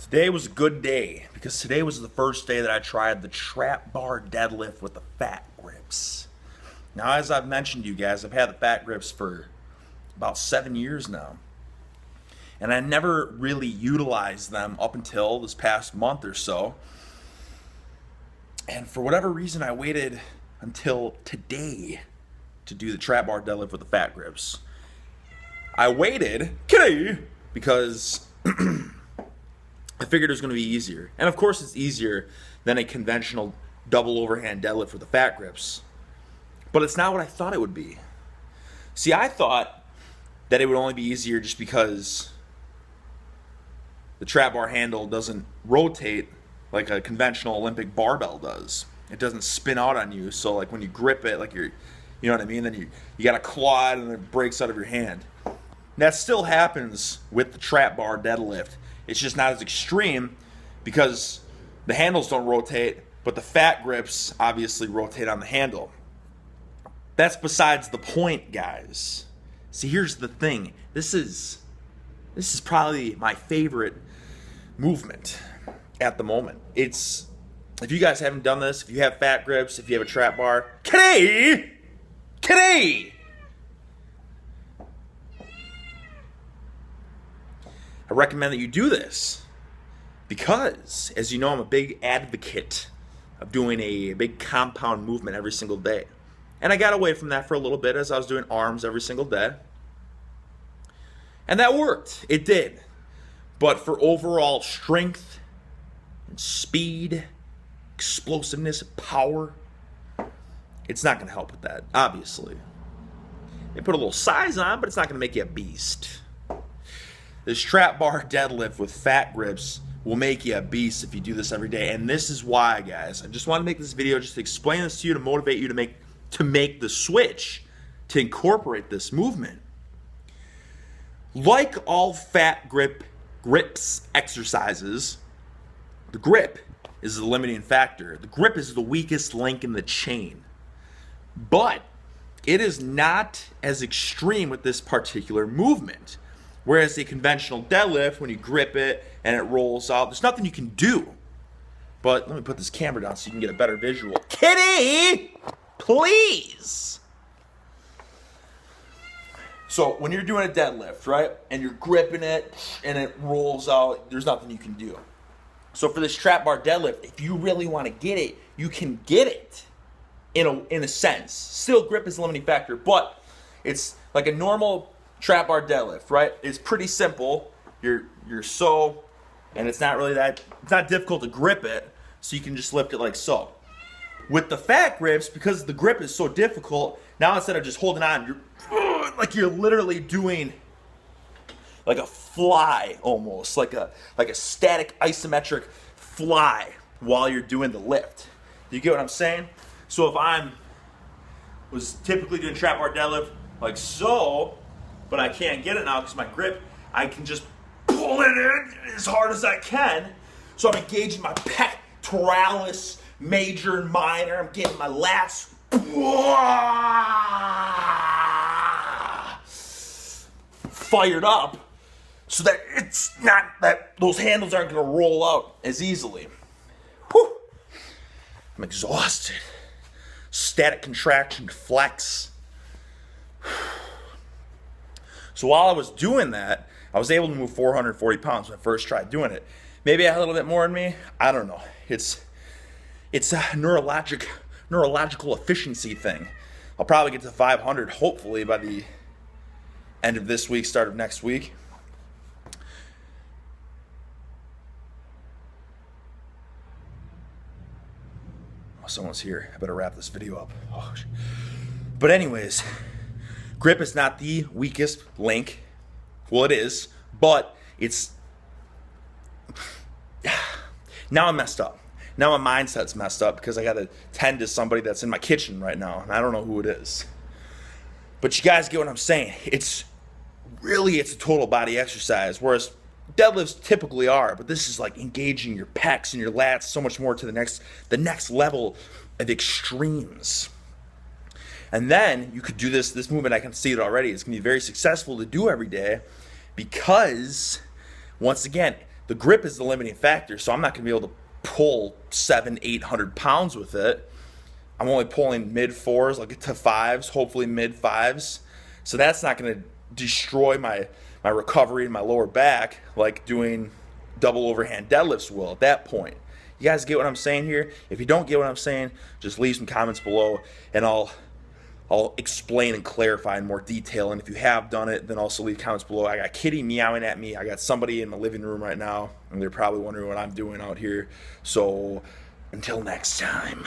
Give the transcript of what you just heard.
Today was a good day because today was the first day that I tried the trap bar deadlift with the Fat Gripz. Now, as I've mentioned to you guys, I've had the Fat Gripz for about 7 years now. And I never really utilized them up until this past month or so. And for whatever reason, I waited until today to do the trap bar deadlift with the Fat Gripz. I waited because I figured it was going to be easier. And of course it's easier than a conventional double overhand deadlift with the Fat Gripz. But it's not what I thought it would be. See, I thought that it would only be easier just because the trap bar handle doesn't rotate like a conventional Olympic barbell does. It doesn't spin out on you, so like when you grip it, like you know what I mean? Then you got to claw it and it breaks out of your hand. And that still happens with the trap bar deadlift. It's just not as extreme because the handles don't rotate, but the Fat Gripz obviously rotate on the handle. That's besides the point, guys. See, here's the thing. This is probably my favorite movement at the moment. If you guys haven't done this, if you have Fat Gripz, if you have a trap bar, today, I recommend that you do this because, as you know, I'm a big advocate of doing a big compound movement every single day. And I got away from that for a little bit as I was doing arms every single day. And that worked. It did. But for overall strength and speed, explosiveness, power, it's not going to help with that, obviously. They put a little size on, but it's not going to make you a beast. This trap bar deadlift with Fat Gripz will make you a beast if you do this every day. And this is why, guys. I just want to make this video just to explain this to you, to motivate you to make the switch, to incorporate this movement. Like all Fat Gripz exercises, the grip is the limiting factor. The grip is the weakest link in the chain. But it is not as extreme with this particular movement. Whereas a conventional deadlift, when you grip it and it rolls out, there's nothing you can do. But let me put this camera down so you can get a better visual. Kitty, please. So when you're doing a deadlift, right, and you're gripping it and it rolls out, there's nothing you can do. So for this trap bar deadlift, if you really want to get it, you can get it in a sense. Still, grip is the limiting factor, but it's like a normal trap bar deadlift, right? It's pretty simple. And it's not really it's not difficult to grip it, so you can just lift it like so. With the Fat Gripz, because the grip is so difficult, now instead of just holding on, you're literally doing like a fly almost, like a static isometric fly while you're doing the lift. Do you get what I'm saying? So if was typically doing trap bar deadlift like so, but I can't get it now because my grip, I can just pull it in as hard as I can. So I'm engaging my pectoralis major and minor. I'm getting my lats fired up so that it's not that those handles aren't going to roll out as easily. Whew. I'm exhausted. Static contraction, flex. So while I was doing that, I was able to move 440 pounds when I first tried doing it. Maybe I had a little bit more in me. I don't know. It's a neurological efficiency thing. I'll probably get to 500 hopefully by the end of this week, start of next week. Oh, someone's here. I better wrap this video up. Oh. But anyways, grip is not the weakest link. Well, it is, but it's... Now I'm messed up. Now my mindset's messed up because I got to tend to somebody that's in my kitchen right now, and I don't know who it is. But you guys get what I'm saying. It's a total body exercise, whereas deadlifts typically are, but this is like engaging your pecs and your lats so much more to the next level of extremes. And then you could do this movement. I can see it already. It's going to be very successful to do every day because, once again, the grip is the limiting factor. So I'm not going to be able to pull 700-800 pounds with it. I'm only pulling mid fours, I'll get to fives, hopefully mid fives. So that's not going to destroy my recovery in my lower back like doing double overhand deadlifts will at that point. You guys get what I'm saying here? If you don't get what I'm saying, just leave some comments below and I'll explain and clarify in more detail. And if you have done it, then also leave comments below. I got Kitty meowing at me. I got somebody in the living room right now, and they're probably wondering what I'm doing out here. So until next time.